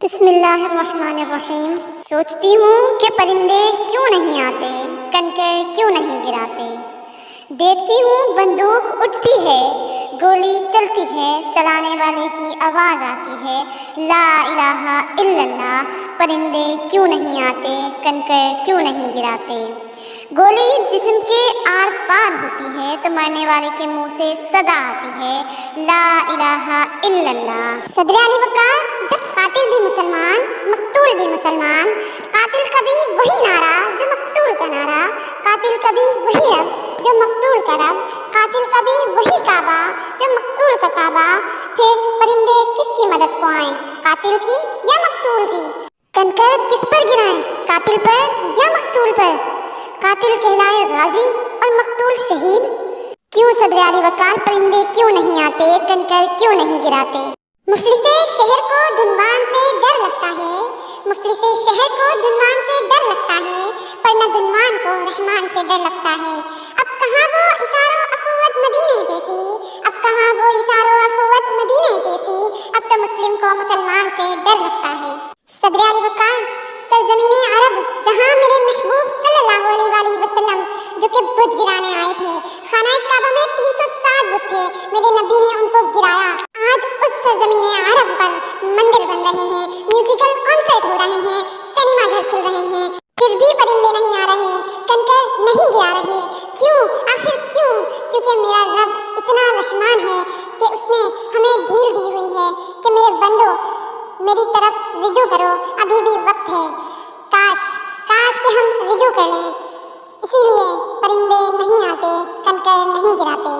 بسم اللہ الرحمن الرحیم۔ سوچتی ہوں کہ پرندے کیوں نہیں آتے، کنکر کیوں نہیں گراتے۔ دیکھتی ہوں بندوق اٹھتی ہے، گولی چلتی ہے، چلانے والے کی آواز آتی ہے، لا الہ الا اللہ۔ پرندے کیوں نہیں آتے، کنکر کیوں نہیں گراتے۔ گولی جسم کے آر پار ہوتی ہے تو مرنے والے کے منہ سے صدا آتی ہے، لا الہ الا اللہ۔ صدر علی وقار، جب قاتل بھی مسلمان، مقتول بھی مسلمان، قاتل کا بھی وہی نعرہ جو مقتول کا نعرہ، قاتل کا بھی وہی رب جو مقتول کا رب، قاتل کا بھی وہی کعبہ جو مقتول کا کعبہ۔ پھر پرندے کس کی مدد کو آئیں، قاتل کی یا مقتول کی؟ کنکر کس پر گرائیں، قاتل پر یا مقتول پر؟ قاتل کہلائے غازی اور مقتول شہید۔ کیوں صدر علی وقار پرندے کیوں نہیں آتے، کنکر کیوں نہیں گراتے؟ مفلس شہر کو دنبان سے ڈر لگتا ہے، مفلس شہر کو دنبان سے ڈر لگتا ہے، پر نہ دنبان کو رحمان سے ڈر لگتا ہے۔ اب کہاں وہ اثار و اخوت مدینے جیسی، اب کہاں وہ اثار و اخوت مدینے جیسی، اب تو مسلم کو مسلمان سے ڈر لگتا ہے۔ صدر علی وقار، سرزمین عرب جہاں میرے محبوب صلی اللہ علیہ وآلہ وسلم جو کہ بت گرانے آئے تھے، خانہ کعبہ میں 360 بت تھے، میرے نبی نے ان کو گرایا۔ آج اس سرزمین عرب پر مندر بن رہے ہیں، میوزیکل کنسرٹ ہو رہے ہیں، سینما گھر کھل رہے ہیں، پھر بھی پرندے نہیں آ رہے، کنکر نہیں گرا رہے۔ کیوں؟ آخر کیوں؟ کیونکہ میرا رب اتنا رحمان ہے کہ اس نے ہمیں ڈھیل دی ہوئی ہے کہ میرے بندو میری طرف رجوع کرو، ابھی بھی وقت ہے۔ کاش کہ ہم رجوع کر لیں۔ اسی لیے پرندے نہیں آتے، کنکر نہیں گراتے۔